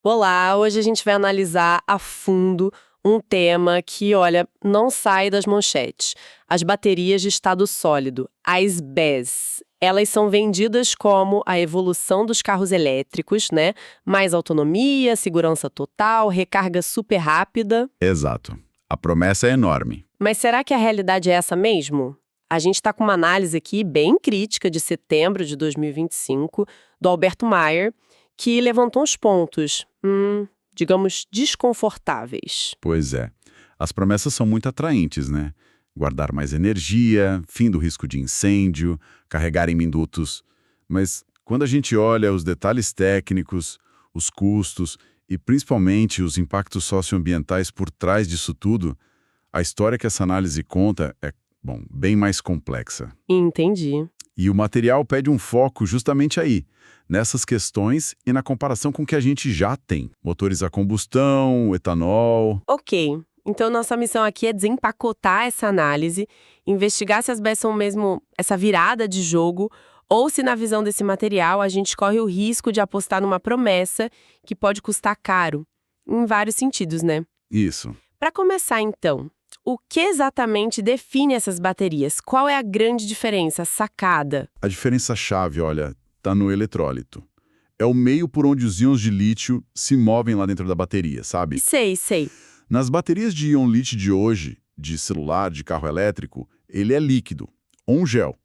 Olá, hoje a gente vai analisar a fundo um tema que, olha, não sai das manchetes. As baterias de estado sólido, as BES. Elas são vendidas como a evolução dos carros elétricos, né? Mais autonomia, segurança total, recarga super rápida. Exato. A promessa é enorme. Mas será que a realidade é essa mesmo? A gente está com uma análise aqui bem crítica de setembro de 2025, do Alberto Maier, que levantou uns pontos, digamos, desconfortáveis. Pois é. As promessas são muito atraentes, né? Guardar mais energia, fim do risco de incêndio, carregar em minutos. Mas quando a gente olha os detalhes técnicos, os custos e principalmente os impactos socioambientais por trás disso tudo, a história que essa análise conta é, bom, bem mais complexa. Entendi. E o material pede um foco justamente aí, nessas questões e na comparação com o que a gente já tem. Motores a combustão, etanol. Ok. Então, nossa missão aqui é desempacotar essa análise, investigar se as BES são mesmo essa virada de jogo, ou se na visão desse material a gente corre o risco de apostar numa promessa que pode custar caro, em vários sentidos, né? Isso. Para começar, então, o que exatamente define essas baterias? Qual é a grande diferença, a sacada? A diferença-chave, olha, está no eletrólito. É o meio por onde os íons de lítio se movem lá dentro da bateria, sabe? Sei. Nas baterias de íon lítio de hoje, de celular, de carro elétrico, ele é líquido, ou um gel,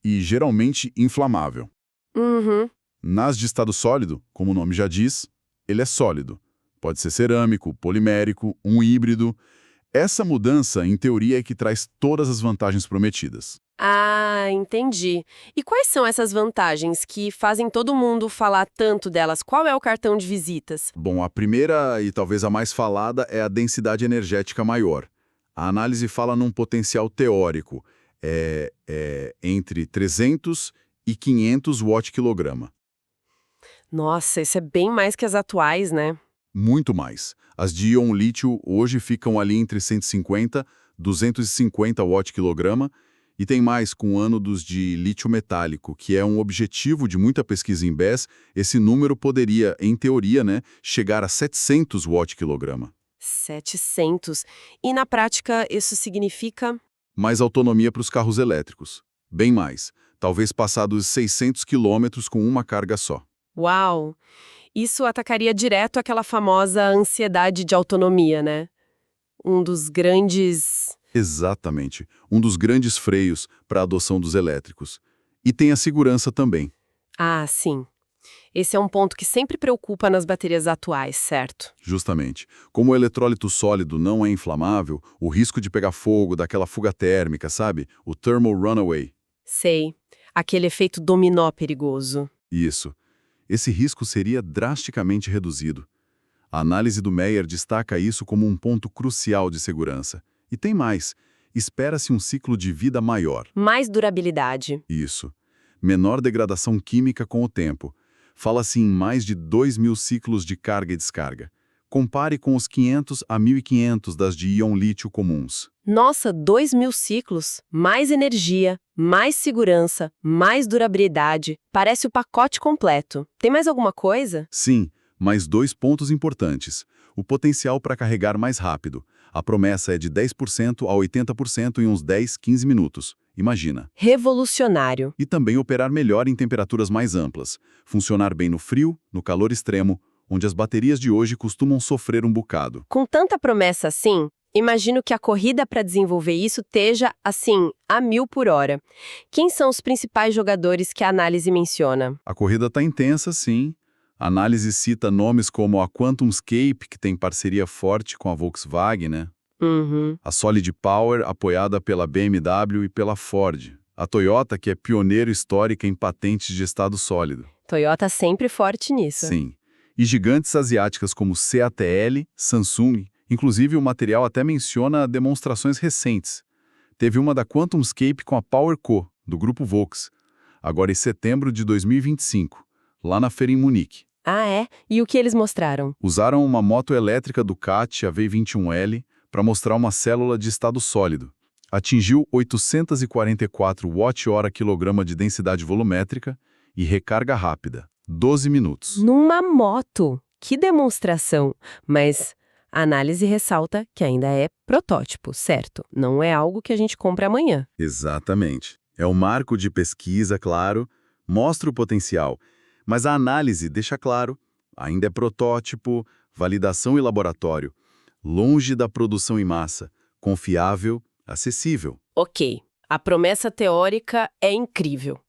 e geralmente inflamável. Uhum. Nas de estado sólido, como o nome já diz, ele é sólido. Pode ser cerâmico, polimérico, um híbrido. Essa mudança, em teoria, é que traz todas as vantagens prometidas. Ah, entendi. E quais são essas vantagens que fazem todo mundo falar tanto delas? Qual é o cartão de visitas? Bom, a primeira e talvez a mais falada é a densidade energética maior. A análise fala num potencial teórico, entre 300 e 500 watt-quilograma. Nossa, isso é bem mais que as atuais, né? Muito mais. As de íon lítio hoje ficam ali entre 150 e 250 watt-quilograma, e tem mais com ânodos de lítio metálico, que é um objetivo de muita pesquisa em BES. Esse número poderia, em teoria, né, chegar a 700 watt-quilograma. 700. E na prática isso significa? Mais autonomia para os carros elétricos. Bem mais. Talvez passar dos 600 quilômetros com uma carga só. Uau! Isso atacaria direto aquela famosa ansiedade de autonomia, né? Um dos grandes... Exatamente. Um dos grandes freios para a adoção dos elétricos. E tem a segurança também. Ah, sim. Esse é um ponto que sempre preocupa nas baterias atuais, certo? Justamente. Como o eletrólito sólido não é inflamável, o risco de pegar fogo, daquela fuga térmica, sabe? O thermal runaway. Sei. Aquele efeito dominó perigoso. Isso. Esse risco seria drasticamente reduzido. A análise do Meyer destaca isso como um ponto crucial de segurança. E tem mais. Espera-se um ciclo de vida maior. Mais durabilidade. Isso. Menor degradação química com o tempo. Fala-se em mais de 2.000 ciclos de carga e descarga. Compare com os 500 a 1.500 das de íon lítio comuns. Nossa, 2.000 ciclos, mais energia, mais segurança, mais durabilidade. Parece o pacote completo. Tem mais alguma coisa? Sim, mais dois pontos importantes. O potencial para carregar mais rápido. A promessa é de 10% a 80% em uns 10, 15 minutos. Imagina. Revolucionário. E também operar melhor em temperaturas mais amplas. Funcionar bem no frio, no calor extremo, onde as baterias de hoje costumam sofrer um bocado. Com tanta promessa assim, imagino que a corrida para desenvolver isso esteja, assim, a 1.000 por hora. Quem são os principais jogadores que a análise menciona? A corrida está intensa, sim. A análise cita nomes como a QuantumScape, que tem parceria forte com a Volkswagen, né? Uhum. A Solid Power, apoiada pela BMW e pela Ford. A Toyota, que é pioneiro histórica em patentes de estado sólido. Toyota sempre forte nisso. Sim. E gigantes asiáticas como CATL, Samsung. Inclusive, o material até menciona demonstrações recentes. Teve uma da QuantumScape com a PowerCo, do grupo Volks, agora em setembro de 2025, lá na feira em Munique. Ah, é? E o que eles mostraram? Usaram uma moto elétrica Ducati, a V21L, para mostrar uma célula de estado sólido. Atingiu 844 Wh/kg de densidade volumétrica e recarga rápida, 12 minutos. Numa moto. que demonstração! Mas a análise ressalta que ainda é protótipo, certo? Não é algo que a gente compre amanhã. Exatamente. É um marco de pesquisa, claro, mostra o potencial, mas a análise deixa claro, ainda é protótipo, validação em laboratório, longe da produção em massa, confiável, acessível. Ok, a promessa teórica é incrível,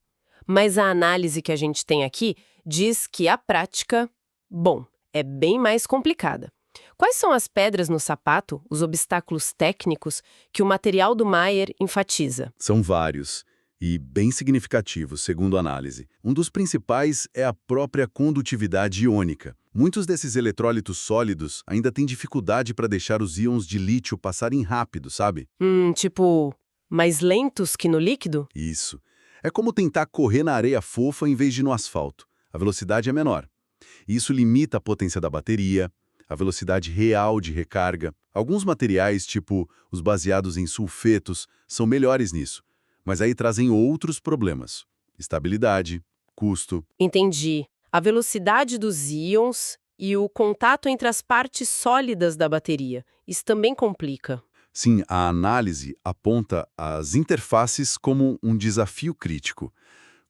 mas a análise que a gente tem aqui diz que a prática, bom, é bem mais complicada. Quais são as pedras no sapato, os obstáculos técnicos que o material do Mayer enfatiza? São vários e bem significativos, segundo a análise. Um dos principais é a própria condutividade iônica. Muitos desses eletrólitos sólidos ainda têm dificuldade para deixar os íons de lítio passarem rápido, sabe? Tipo, mais lentos que no líquido? Isso. É como tentar correr na areia fofa em vez de no asfalto. A velocidade é menor. Isso limita a potência da bateria, a velocidade real de recarga. Alguns materiais, tipo os baseados em sulfetos, são melhores nisso, mas aí trazem outros problemas. Estabilidade, custo. Entendi. A velocidade dos íons e o contato entre as partes sólidas da bateria. Isso também complica. Sim, a análise aponta as interfaces como um desafio crítico.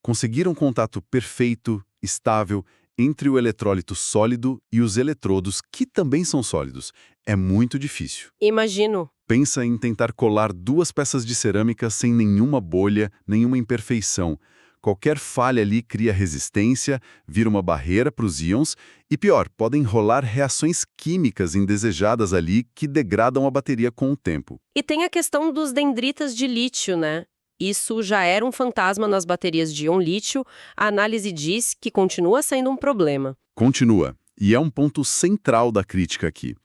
Conseguir um contato perfeito, estável, entre o eletrólito sólido e os eletrodos, que também são sólidos, é muito difícil. Imagino. Pensa em tentar colar duas peças de cerâmica sem nenhuma bolha, nenhuma imperfeição. Qualquer falha ali cria resistência, vira uma barreira para os íons e, pior, podem rolar reações químicas indesejadas ali que degradam a bateria com o tempo. E tem a questão dos dendritas de lítio, né? Isso já era um fantasma nas baterias de íon lítio, a análise diz que continua sendo um problema. Continua, e é um ponto central da crítica aqui.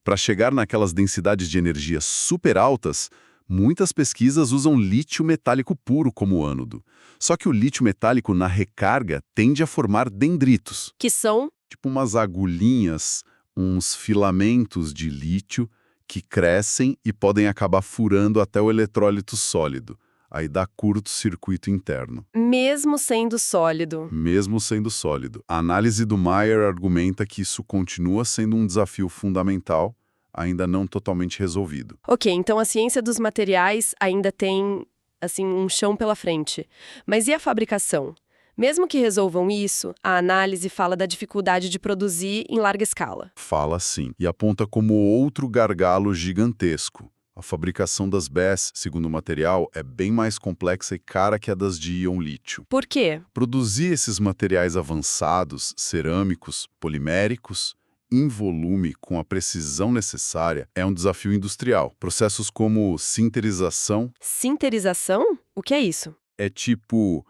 Para chegar naquelas densidades de energia super altas, muitas pesquisas usam lítio metálico puro como ânodo. Só que o lítio metálico na recarga tende a formar dendritos, Que são? tipo umas agulhinhas, uns filamentos de lítio que crescem e podem acabar furando até o eletrólito sólido. Aí dá curto-circuito interno. Mesmo sendo sólido. Mesmo sendo sólido. A análise do Mayer argumenta que isso continua sendo um desafio fundamental, ainda não totalmente resolvido. Ok, então a ciência dos materiais ainda tem, assim, um chão pela frente. Mas e a fabricação? Mesmo que resolvam isso, a análise fala da dificuldade de produzir em larga escala. Fala sim, e aponta como outro gargalo gigantesco. A fabricação das BESS, segundo o material, é bem mais complexa e cara que a das de íon lítio. Por quê? Produzir esses materiais avançados, cerâmicos, poliméricos, em volume, com a precisão necessária, é um desafio industrial. Processos como sinterização Sinterização? O que é isso? é tipo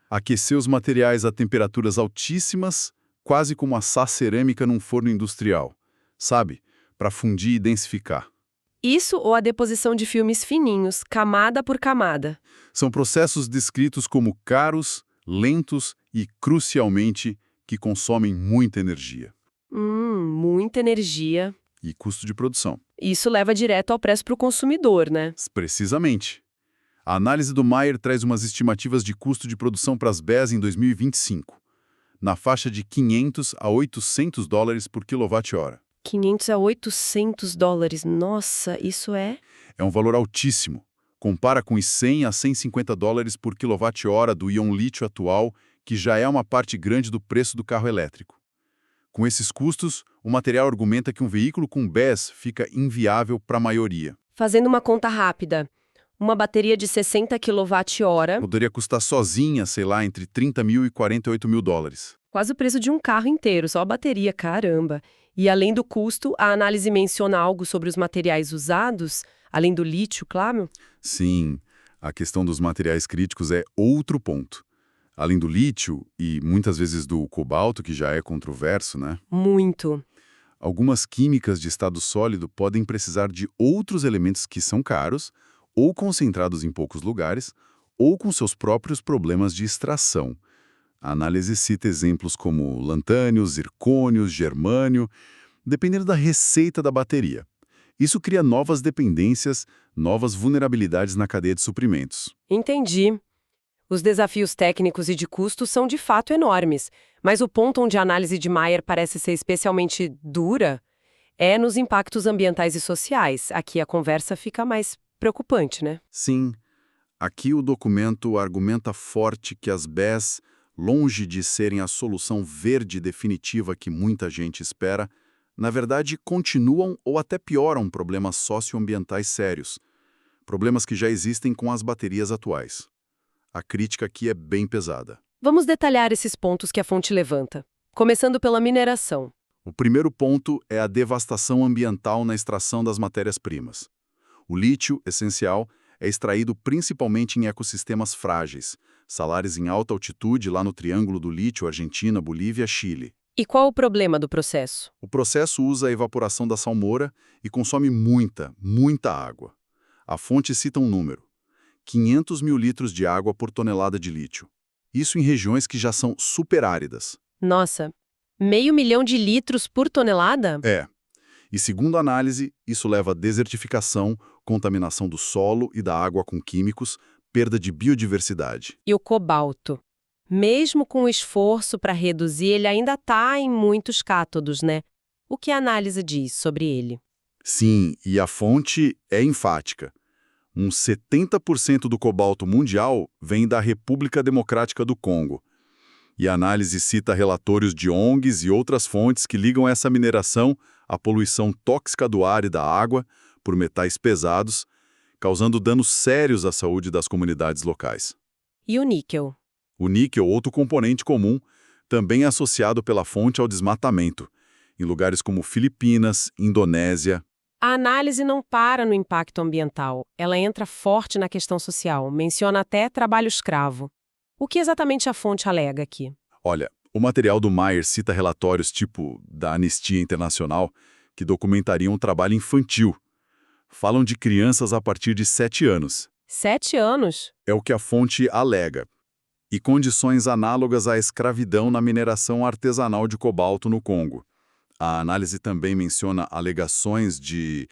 aquecer os materiais a temperaturas altíssimas, quase como assar cerâmica num forno industrial, sabe? Para fundir e densificar. Isso ou a deposição de filmes fininhos, camada por camada. São processos descritos como caros, lentos e, crucialmente, que consomem muita energia Muita energia. e custo de produção. Isso leva direto ao preço para o consumidor, né? Precisamente. A análise do Mayer traz umas estimativas de custo de produção para as BES em 2025, na faixa de 500 a 800 dólares por quilowatt-hora. 500 a 800 dólares. Nossa, isso é... É um valor altíssimo. Compara com os 100 a 150 dólares por quilowatt-hora do íon lítio atual, que já é uma parte grande do preço do carro elétrico. Com esses custos, o material argumenta que um veículo com BES fica inviável para a maioria. Fazendo uma conta rápida, uma bateria de 60 kWh, Poderia custar sozinha, sei lá, entre 30 mil e 48 mil dólares. quase o preço de um carro inteiro, só a bateria, caramba. E além do custo, a análise menciona algo sobre os materiais usados, além do lítio, claro? Sim, a questão dos materiais críticos é outro ponto. Além do lítio e muitas vezes do cobalto, que já é controverso, né? Muito. Algumas químicas de estado sólido podem precisar de outros elementos que são caros, ou concentrados em poucos lugares, ou com seus próprios problemas de extração. A análise cita exemplos como lantânio, zircônio, germânio, dependendo da receita da bateria. Isso cria novas dependências, novas vulnerabilidades na cadeia de suprimentos. Entendi. Os desafios técnicos e de custo são de fato enormes, mas o ponto onde a análise de Mayer parece ser especialmente dura é nos impactos ambientais e sociais. Aqui a conversa fica mais preocupante, né? Sim, aqui o documento argumenta forte que as BES, longe de serem a solução verde definitiva que muita gente espera, na verdade continuam ou até pioram problemas socioambientais sérios, problemas que já existem com as baterias atuais. A crítica aqui é bem pesada. Vamos detalhar esses pontos que a fonte levanta, começando pela mineração. O primeiro ponto é a devastação ambiental na extração das matérias-primas. O lítio, essencial, é extraído principalmente em ecossistemas frágeis, salares em alta altitude lá no Triângulo do Lítio, Argentina, Bolívia, Chile. E qual o problema do processo? O processo usa a evaporação da salmoura e consome muita água. A fonte cita um número: 500 mil litros de água por tonelada de lítio. Isso em regiões que já são superáridas. Nossa, 500 mil de litros por tonelada? É. E segundo a análise, isso leva a desertificação, contaminação do solo e da água com químicos, perda de biodiversidade. E o cobalto? Mesmo com o esforço para reduzir, ele ainda está em muitos cátodos, né? O que a análise diz sobre ele? Sim, e a fonte é enfática. Uns 70% do cobalto mundial vem da República Democrática do Congo. E a análise cita relatórios de ONGs e outras fontes que ligam essa mineração à poluição tóxica do ar e da água por metais pesados, causando danos sérios à saúde das comunidades locais. E o níquel? O níquel, outro componente comum, também é associado pela fonte ao desmatamento, em lugares como Filipinas, Indonésia. A análise não para no impacto ambiental, ela entra forte na questão social, menciona até trabalho escravo. O que exatamente a fonte alega aqui? Olha, o material do Mayer cita relatórios tipo da Anistia Internacional que documentariam o trabalho infantil. Falam de crianças a partir de 7 anos. 7 anos? É o que a fonte alega. E condições análogas à escravidão na mineração artesanal de cobalto no Congo. A análise também menciona alegações de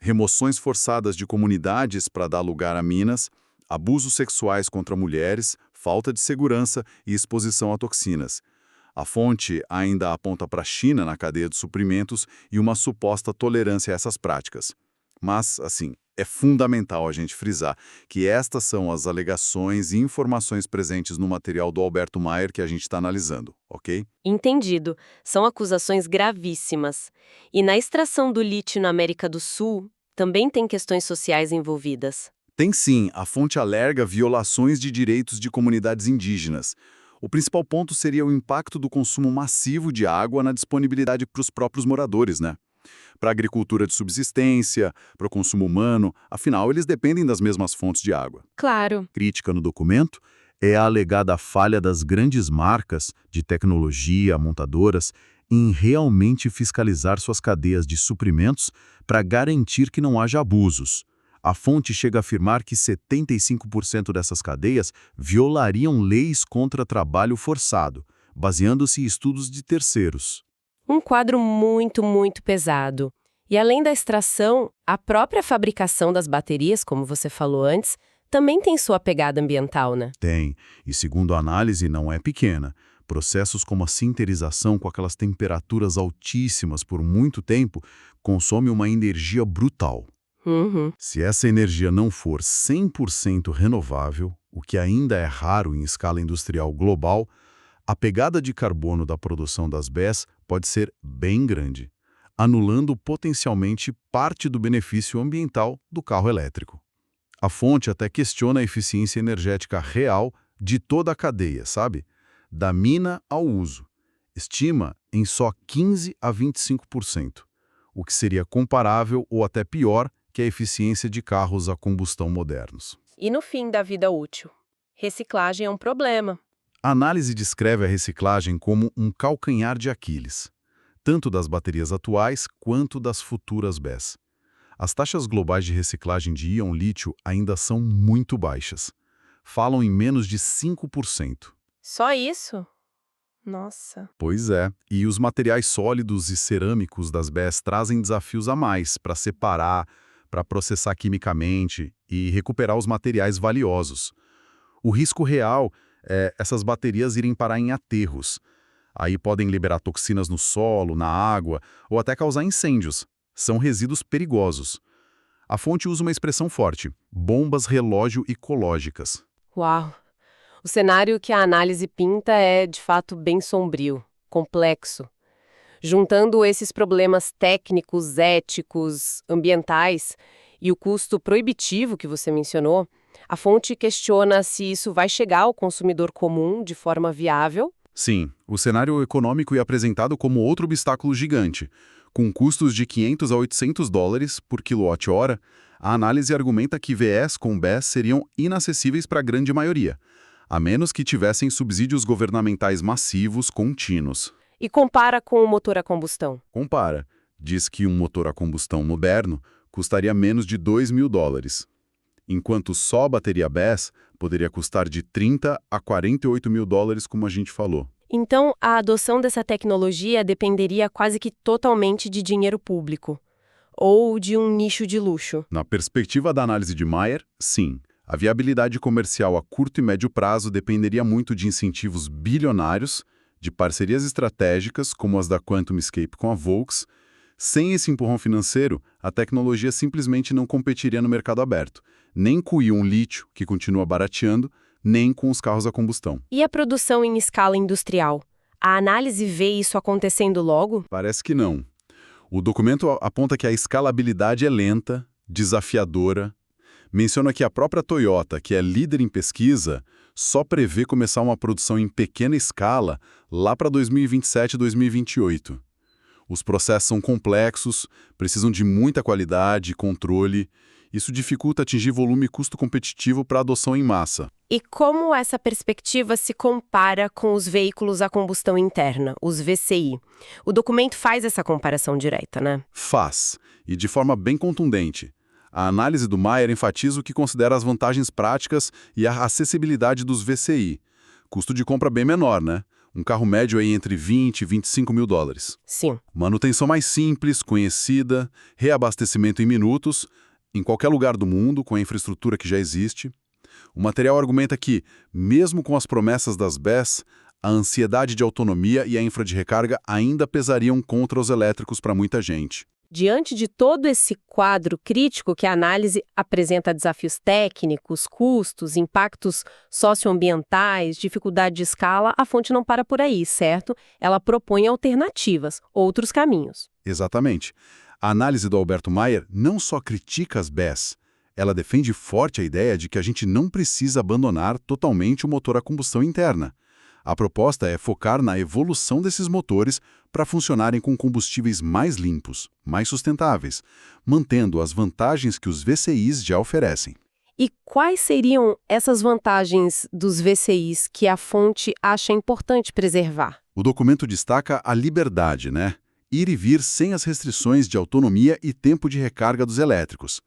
remoções forçadas de comunidades para dar lugar a minas, abusos sexuais contra mulheres, falta de segurança e exposição a toxinas. A fonte ainda aponta para a China na cadeia de suprimentos e uma suposta tolerância a essas práticas. Mas, assim, é fundamental a gente frisar que estas são as alegações e informações presentes no material do Alberto Mayer que a gente está analisando, ok? Entendido. São acusações gravíssimas. E na extração do lítio na América do Sul, também tem questões sociais envolvidas. Tem sim, a fonte alega violações de direitos de comunidades indígenas. O principal ponto seria o impacto do consumo massivo de água na disponibilidade para os próprios moradores, né? Para a agricultura de subsistência, para o consumo humano, afinal, eles dependem das mesmas fontes de água. Claro. Crítica no documento é a alegada falha das grandes marcas de tecnologia, montadoras, em realmente fiscalizar suas cadeias de suprimentos para garantir que não haja abusos. A fonte chega a afirmar que 75% dessas cadeias violariam leis contra trabalho forçado, baseando-se em estudos de terceiros. Um quadro muito pesado. E além da extração, a própria fabricação das baterias, como você falou antes, também tem sua pegada ambiental, né? Tem, e segundo a análise não é pequena. Processos como a sinterização com aquelas temperaturas altíssimas por muito tempo consomem uma energia brutal. Se essa energia não for 100% renovável, o que ainda é raro em escala industrial global, a pegada de carbono da produção das BES pode ser bem grande, anulando potencialmente parte do benefício ambiental do carro elétrico. A fonte até questiona a eficiência energética real de toda a cadeia, sabe? Da mina ao uso. Estima em só 15% a 25%, o que seria comparável ou até pior que a eficiência de carros a combustão modernos. E no fim da vida útil? Reciclagem é um problema. A análise descreve a reciclagem como um calcanhar de Aquiles, tanto das baterias atuais quanto das futuras BES. As taxas globais de reciclagem de íon lítio ainda são muito baixas. Falam em menos de 5%. Só isso? Nossa. Pois é, e os materiais sólidos e cerâmicos das BES trazem desafios a mais para separar, para processar quimicamente e recuperar os materiais valiosos. O risco real é essas baterias irem parar em aterros. Aí podem liberar toxinas no solo, na água, ou até causar incêndios. São resíduos perigosos. A fonte usa uma expressão forte: bombas relógio ecológicas. Uau! O cenário que a análise pinta é, de fato, bem sombrio, complexo. Juntando esses problemas técnicos, éticos, ambientais e o custo proibitivo que você mencionou, a fonte questiona se isso vai chegar ao consumidor comum de forma viável. Sim, o cenário econômico é apresentado como outro obstáculo gigante. Com custos de 500 a 800 dólares por quilowatt-hora, a análise argumenta que VS com BESS seriam inacessíveis para a grande maioria, a menos que tivessem subsídios governamentais massivos contínuos. E compara com o motor a combustão. Compara. Diz que um motor a combustão moderno custaria menos de 2 mil dólares, enquanto só a bateria BESS poderia custar de 30 a 48 mil dólares, como a gente falou. Então, a adoção dessa tecnologia dependeria quase que totalmente de dinheiro público, ou de um nicho de luxo. Na perspectiva da análise de Mayer, sim. A viabilidade comercial a curto e médio prazo dependeria muito de incentivos bilionários, de parcerias estratégicas, como as da QuantumScape com a Volks. Sem esse empurrão financeiro, a tecnologia simplesmente não competiria no mercado aberto, nem com o íon lítio, que continua barateando, nem com os carros a combustão. E a produção em escala industrial? A análise vê isso acontecendo logo? Parece que não. O documento aponta que a escalabilidade é lenta, desafiadora. Menciona que a própria Toyota, que é líder em pesquisa, só prevê começar uma produção em pequena escala lá para 2027 e 2028. Os processos são complexos, precisam de muita qualidade e controle. Isso dificulta atingir volume e custo competitivo para a adoção em massa. E como essa perspectiva se compara com os veículos a combustão interna, os VCI? O documento faz essa comparação direta, né? Faz, e de forma bem contundente. A análise do Mayer enfatiza o que considera as vantagens práticas e a acessibilidade dos VCI. Custo de compra bem menor, né? Um carro médio aí entre 20 e 25 mil dólares. Sim. Manutenção mais simples, conhecida, reabastecimento em minutos, em qualquer lugar do mundo, com a infraestrutura que já existe. O material argumenta que, mesmo com as promessas das BESS, a ansiedade de autonomia e a infra de recarga ainda pesariam contra os elétricos para muita gente. Diante de todo esse quadro crítico que a análise apresenta desafios técnicos, custos, impactos socioambientais, dificuldade de escala, a fonte não para por aí, certo? Ela propõe alternativas, outros caminhos. Exatamente. A análise do Alberto Mayer não só critica as BESS, ela defende forte a ideia de que a gente não precisa abandonar totalmente o motor a combustão interna. A proposta é focar na evolução desses motores para funcionarem com combustíveis mais limpos, mais sustentáveis, mantendo as vantagens que os VCIs já oferecem. E quais seriam essas vantagens dos VCIs que a fonte acha importante preservar? O documento destaca a liberdade, né? Ir e vir sem as restrições de autonomia e tempo de recarga dos elétricos.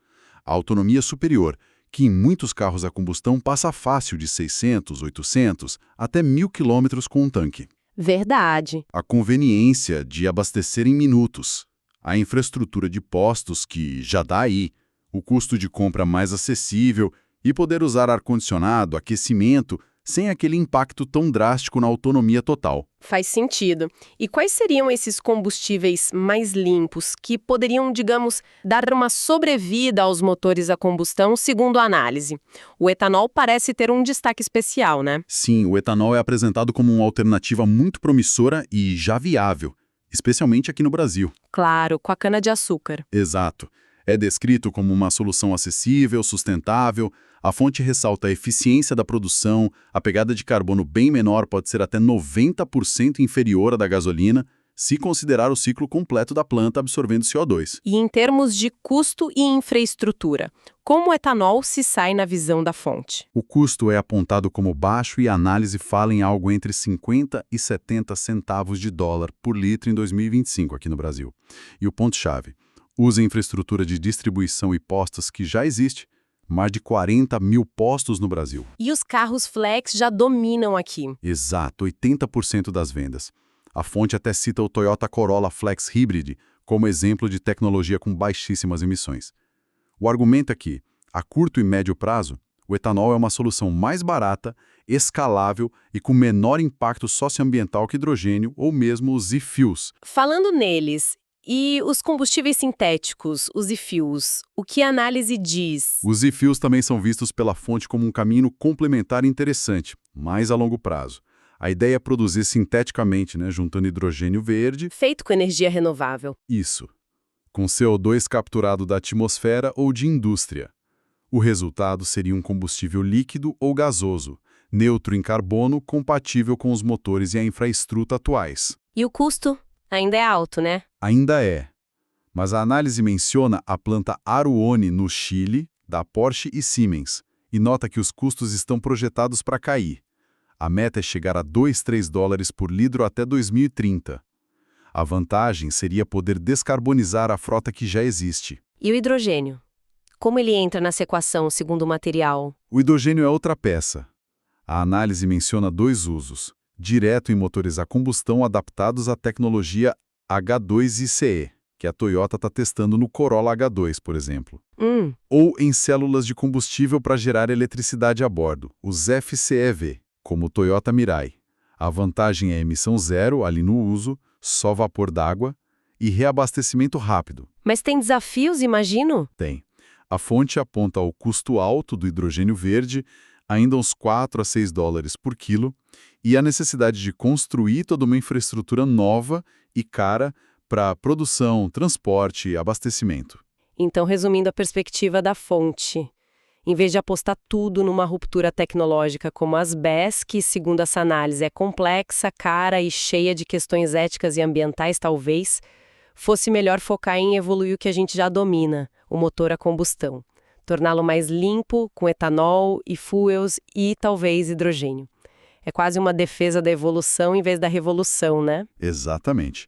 A autonomia superior, que em muitos carros a combustão passa fácil de 600, 800 até 1.000 quilômetros com um tanque. Verdade. A conveniência de abastecer em minutos. A infraestrutura de postos que já dá aí. O custo de compra mais acessível e poder usar ar-condicionado, aquecimento, sem aquele impacto tão drástico na autonomia total. Faz sentido. E quais seriam esses combustíveis mais limpos que poderiam, digamos, dar uma sobrevida aos motores a combustão, segundo a análise? O etanol parece ter um destaque especial, né? Sim, o etanol é apresentado como uma alternativa muito promissora e já viável, especialmente aqui no Brasil. Claro, com a cana-de-açúcar. Exato. É descrito como uma solução acessível, sustentável. A fonte ressalta a eficiência da produção, a pegada de carbono bem menor pode ser até 90% inferior à da gasolina, se considerar o ciclo completo da planta absorvendo CO2. E em termos de custo e infraestrutura, como o etanol se sai na visão da fonte? O custo é apontado como baixo e a análise fala em algo entre 50 e 70 centavos de dólar por litro em 2025 aqui no Brasil. E o ponto-chave: usa a infraestrutura de distribuição e postos que já existe, mais de 40 mil postos no Brasil. E os carros flex já dominam aqui. Exato, 80% das vendas. A fonte até cita o Toyota Corolla Flex Hybrid como exemplo de tecnologia com baixíssimas emissões. O argumento é que, a curto e médio prazo, O etanol é uma solução mais barata, escalável e com menor impacto socioambiental que hidrogênio ou mesmo os e-fuels. Falando neles, e os combustíveis sintéticos, os e-fuels, o que a análise diz? Os e-fuels também são vistos pela fonte como um caminho complementar interessante, mais a longo prazo. A ideia é produzir sinteticamente, juntando hidrogênio verde. Feito com energia renovável. Isso. Com CO2 capturado da atmosfera ou de indústria. O resultado seria um combustível líquido ou gasoso, neutro em carbono, compatível com os motores e a infraestrutura atuais. E o custo ainda é alto, né? Ainda é. Mas a análise menciona a planta Aruone, no Chile, da Porsche e Siemens, e nota que os custos estão projetados para cair. A meta é chegar a $2-3 por litro até 2030. A vantagem seria poder descarbonizar a frota que já existe. E o hidrogênio? Como ele entra nessa equação, segundo o material? O hidrogênio é outra peça. A análise menciona 2 usos: direto em motores a combustão adaptados à tecnologia H2ICE, que a Toyota está testando no Corolla H2, por exemplo. Ou em células de combustível para gerar eletricidade a bordo, os FCEV, como o Toyota Mirai. A vantagem é emissão zero ali no uso, só vapor d'água e reabastecimento rápido. Mas tem desafios, imagino? Tem. A fonte aponta ao custo alto do hidrogênio verde, ainda uns $4-6 por quilo, e a necessidade de construir toda uma infraestrutura nova e cara para produção, transporte e abastecimento. Então, resumindo a perspectiva da fonte, em vez de apostar tudo numa ruptura tecnológica como as BESS, que, segundo essa análise, é complexa, cara e cheia de questões éticas e ambientais, talvez, fosse melhor focar em evoluir o que a gente já domina, o motor a combustão. Torná-lo mais limpo, com etanol e fuels e, talvez, hidrogênio. É quase uma defesa da evolução em vez da revolução, né? Exatamente.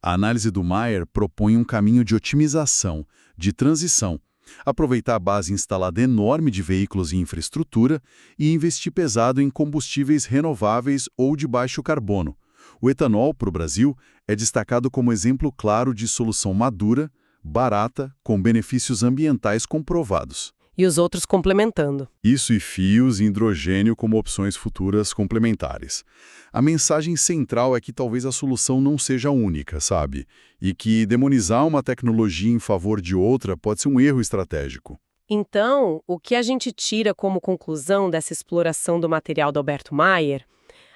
A análise do Mayer propõe um caminho de otimização, de transição, aproveitar a base instalada enorme de veículos e infraestrutura e investir pesado em combustíveis renováveis ou de baixo carbono. O etanol, para o Brasil, é destacado como exemplo claro de solução madura, barata, com benefícios ambientais comprovados. E os outros complementando. Isso e fios e hidrogênio como opções futuras complementares. A mensagem central é que talvez a solução não seja única, sabe? E que demonizar uma tecnologia em favor de outra pode ser um erro estratégico. Então, o que a gente tira como conclusão dessa exploração do material do Alberto Mayer?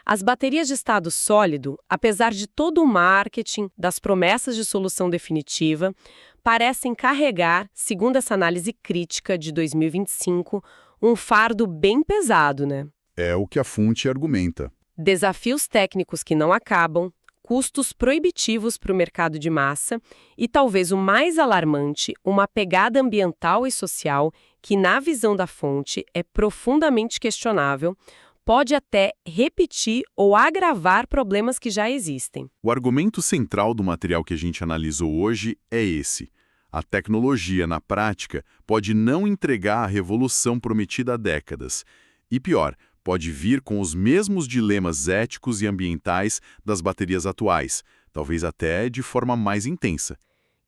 As baterias de estado sólido, apesar de todo o marketing, das promessas de solução definitiva, parecem carregar, segundo essa análise crítica de 2025, um fardo bem pesado, né? É o que a fonte argumenta. Desafios técnicos que não acabam, custos proibitivos para o mercado de massa e, talvez o mais alarmante, uma pegada ambiental e social que, na visão da fonte, é profundamente questionável, pode até repetir ou agravar problemas que já existem. O argumento central do material que a gente analisou hoje é esse. A tecnologia, na prática, pode não entregar a revolução prometida há décadas. E pior, pode vir com os mesmos dilemas éticos e ambientais das baterias atuais, talvez até de forma mais intensa.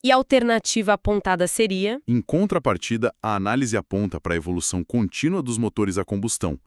E a alternativa apontada seria? Em contrapartida, a análise aponta para a evolução contínua dos motores a combustão,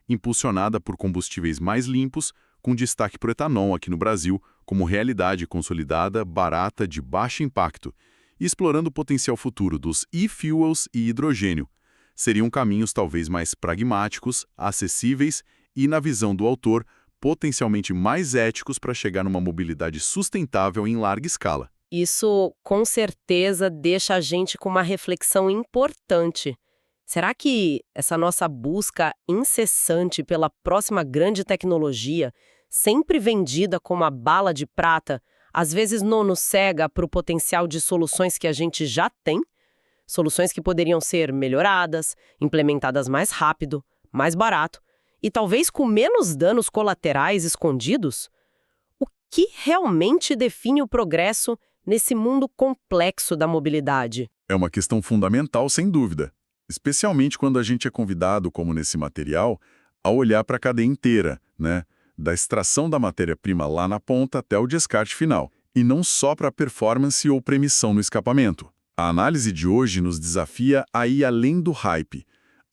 impulsionada por combustíveis mais limpos, com destaque para o etanol aqui no Brasil, como realidade consolidada, barata, de baixo impacto, e explorando o potencial futuro dos e-fuels e hidrogênio. Seriam caminhos talvez mais pragmáticos, acessíveis e, na visão do autor, potencialmente mais éticos para chegar numa mobilidade sustentável em larga escala. Isso, com certeza, deixa a gente com uma reflexão importante. Será que essa nossa busca incessante pela próxima grande tecnologia, sempre vendida como a bala de prata, às vezes não nos cega para o potencial de soluções que a gente já tem? Soluções que poderiam ser melhoradas, implementadas mais rápido, mais barato e talvez com menos danos colaterais escondidos? O que realmente define o progresso nesse mundo complexo da mobilidade? É uma questão fundamental, sem dúvida. Especialmente quando a gente é convidado, como nesse material, a olhar para a cadeia inteira, da extração da matéria-prima lá na ponta até o descarte final, e não só para a performance ou premissão no escapamento. A análise de hoje nos desafia a ir além do hype,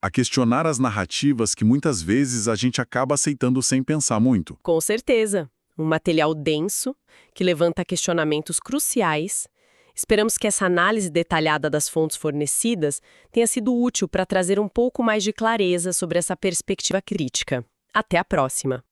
a questionar as narrativas que muitas vezes a gente acaba aceitando sem pensar muito. Com certeza. Um material denso, que levanta questionamentos cruciais. Esperamos que essa análise detalhada das fontes fornecidas tenha sido útil para trazer um pouco mais de clareza sobre essa perspectiva crítica. Até a próxima!